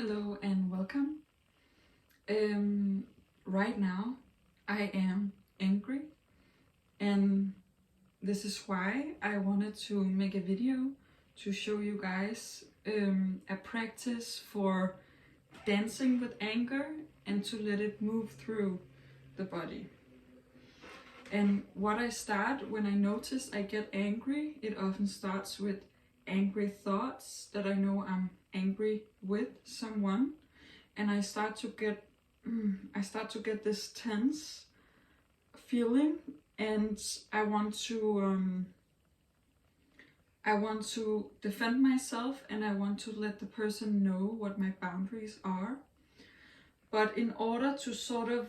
Hello and welcome. Right now I am angry, and this is why I wanted to make a video to show you guys a practice for dancing with anger and to let it move through the body. And what I start when I notice I get angry, it often starts with angry thoughts that I know I'm angry with someone, and I start to get this tense feeling, and I want to defend myself, and I want to let the person know what my boundaries are. But in order to sort of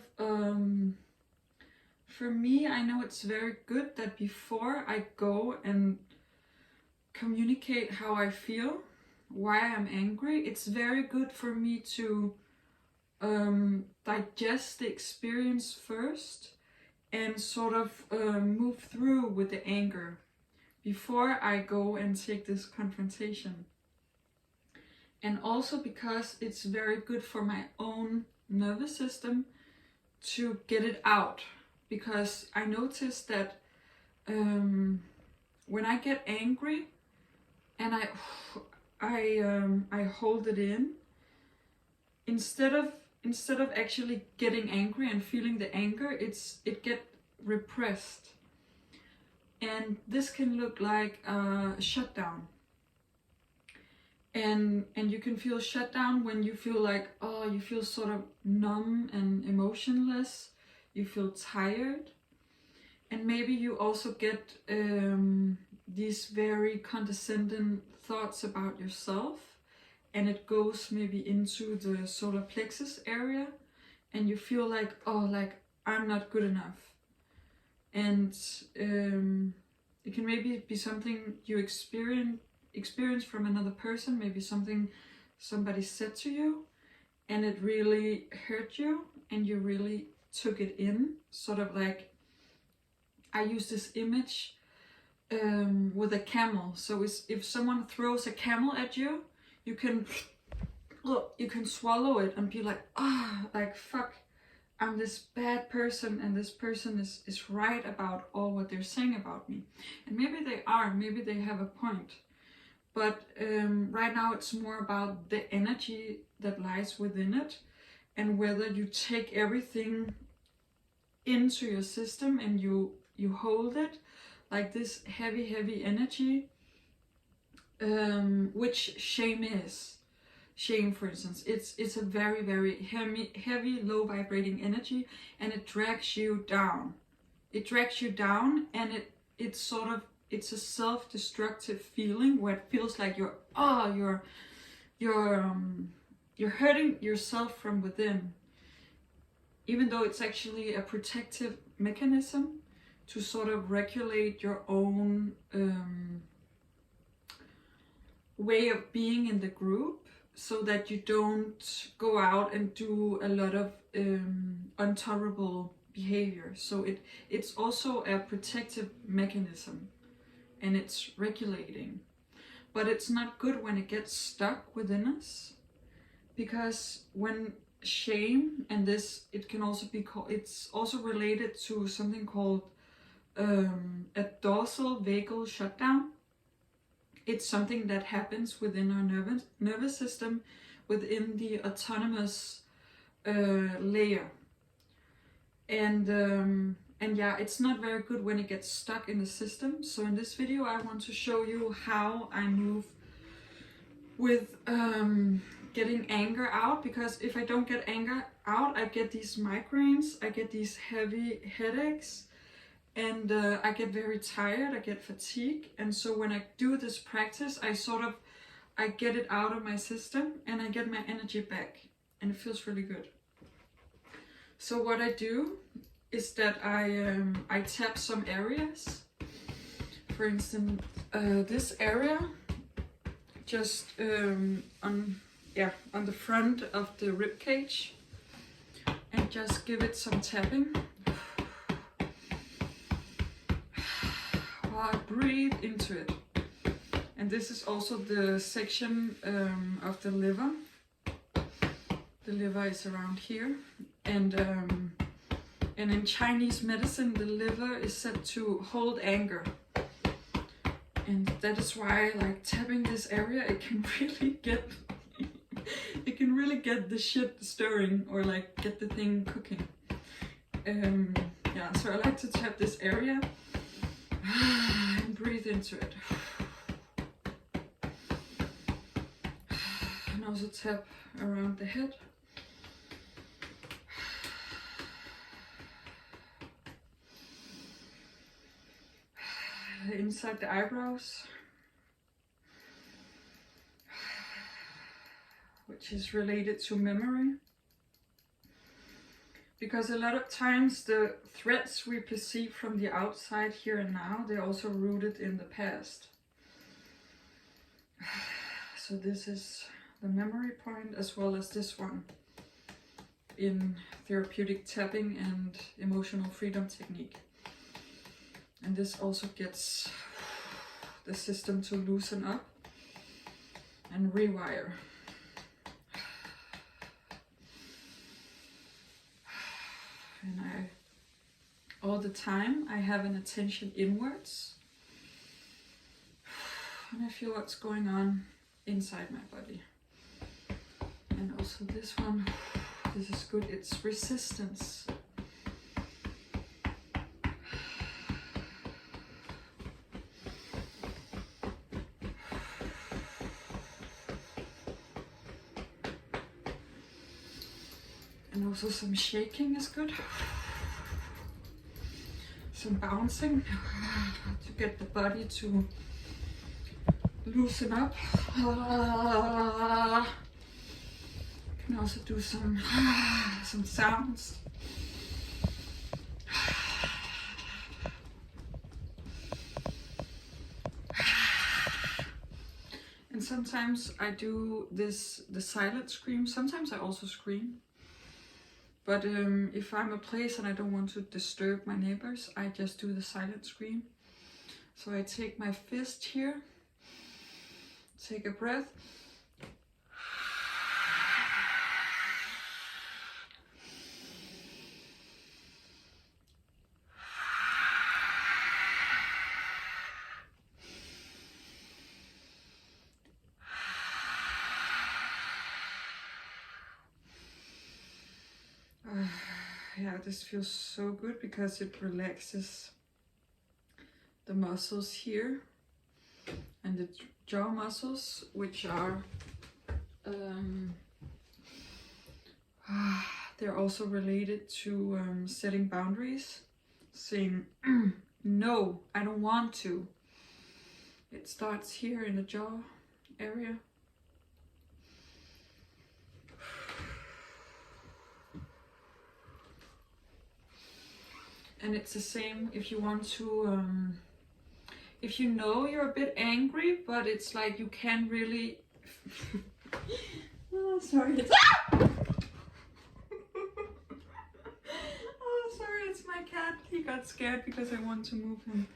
for me, I know it's very good that before I go and communicate how I feel, why I'm angry, it's very good for me to digest the experience first and sort of move through with the anger before I go and take this confrontation. And also because it's very good for my own nervous system to get it out, because I noticed that when I get angry and I hold it in, instead of actually getting angry and feeling the anger, it get repressed. And this can look like a shutdown. And you can feel shut down when you feel like, you feel sort of numb and emotionless, you feel tired, and maybe you also get these very condescending thoughts about yourself, and it goes maybe into the solar plexus area, and you feel like, I'm not good enough. And it can maybe be something you experience from another person, maybe something somebody said to you, and it really hurt you, and you really took it in. Sort of like, I use this image with a camel. So if someone throws a camel at you, you can swallow it and be like, fuck, I'm this bad person, and this person is right about all what they're saying about me. And maybe they are, maybe they have a point. But right now it's more about the energy that lies within it, and whether you take everything into your system and you hold it like this heavy energy, which shame is. Shame, for instance, it's a very heavy low vibrating energy, and it drags you down. It drags you down, and it's a self-destructive feeling where it feels like you're hurting yourself from within, even though it's actually a protective mechanism to sort of regulate your own way of being in the group, so that you don't go out and do a lot of intolerable behavior. So it's also a protective mechanism, and it's regulating. But it's not good when it gets stuck within us, because when shame, and this, it can also be called, it's also related to something called a dorsal vagal shutdown. It's something that happens within our nervous system, within the autonomous layer. And yeah, it's not very good when it gets stuck in the system. So in this video I want to show you how I move with getting anger out, because if I don't get anger out, I get these migraines, I get these heavy headaches, and I get very tired, I get fatigue. And so when I do this practice, I get it out of my system, and I get my energy back, and it feels really good. So what I do is that I tap some areas. For instance, this area, just on the front of the rib cage, and just give it some tapping. While I breathe into it. And this is also the section of the liver The liver is around here, and in Chinese medicine, the liver is said to hold anger, and that is why, like, tapping this area, it can really get it can really get the shit stirring, or like get the thing cooking. Yeah, so I like to tap this area and breathe into it, and also tap around the head. Inside the eyebrows, which is related to memory, because a lot of times the threats we perceive from the outside here and now, they're also rooted in the past. So this is the memory point, as well as this one in therapeutic tapping and emotional freedom technique. And this also gets the system to loosen up and rewire. And all the time, I have an attention inwards. And I feel what's going on inside my body. And also this one, this is good, it's resistance. And also some shaking is good. Some bouncing to get the body to loosen up. You can also do some sounds. And sometimes I do the silent scream. Sometimes I also scream. But if I'm a place and I don't want to disturb my neighbors, I just do the silent scream. So I take my fist here, take a breath, yeah, this feels so good because it relaxes the muscles here and the jaw muscles, which are they're also related to setting boundaries, saying no, I don't want to. It starts here in the jaw area. And it's the same if you want to, if you know you're a bit angry, but it's like you can't really, oh, sorry, it's, oh, sorry, it's my cat. He got scared because I want to move him.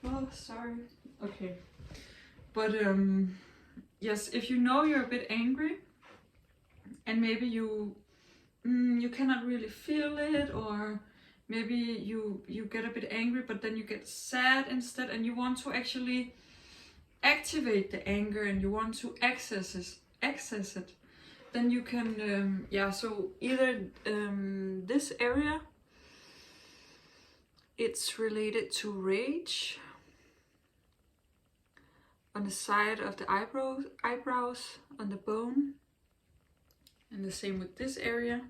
Oh, sorry. Okay. But, yes, if you know you're a bit angry, and maybe you cannot really feel it, or maybe you get a bit angry, but then you get sad instead, and you want to actually activate the anger and you want to access it, then you can, yeah, so either this area, it's related to rage on the side of the eyebrows on the bone, and the same with this area,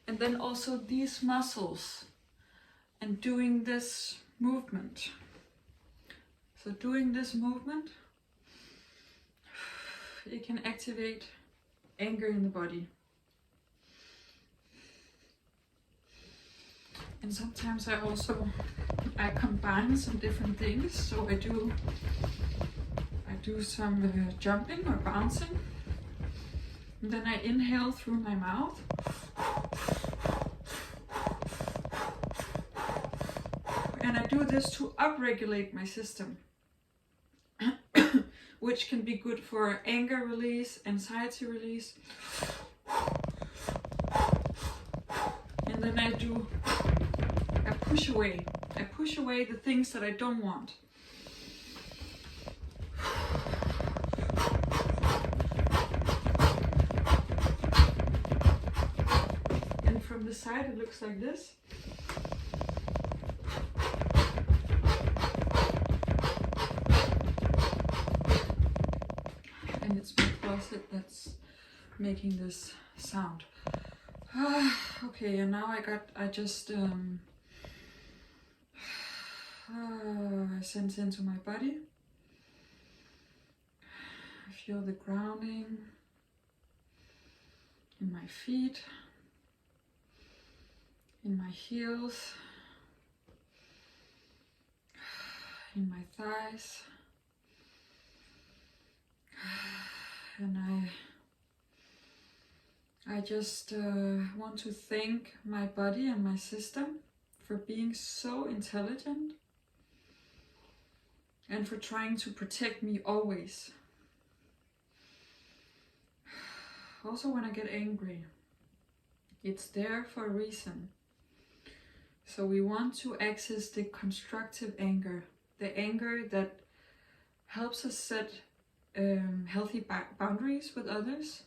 and then also these muscles. And doing this movement. So doing this movement, it can activate anger in the body. And sometimes I combine some different things. So I do some jumping or bouncing. And then I inhale through my mouth. And I do this to upregulate my system, which can be good for anger release, anxiety release. And then I push away. I push away the things that I don't want. And from the side it looks like this. And it's my closet that's making this sound. Okay, and now I just sense into my body. I feel the grounding in my feet, in my heels, in my thighs. And I just want to thank my body and my system for being so intelligent and for trying to protect me always. Also, when I get angry, it's there for a reason. So we want to access the constructive anger, the anger that helps us set healthy boundaries with others,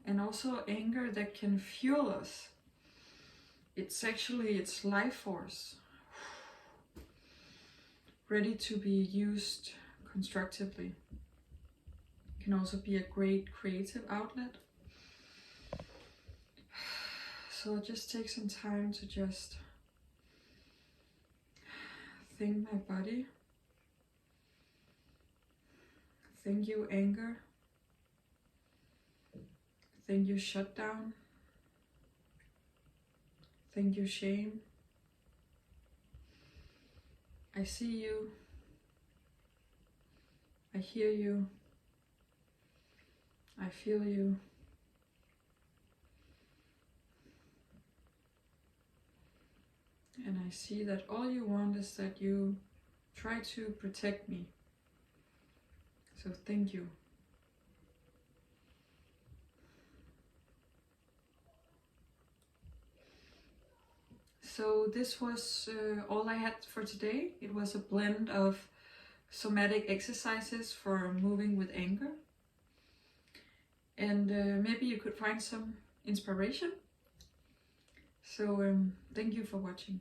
and also anger that can fuel us. It's life force, ready to be used constructively. It can also be a great creative outlet. So just take some time to just thank my body. Thank you, anger. Thank you, shutdown. Thank you, shame. I see you. I hear you. I feel you. And I see that all you want is that you try to protect me. So thank you. So this was all I had for today. It was a blend of somatic exercises for moving with anger. And maybe you could find some inspiration. So thank you for watching.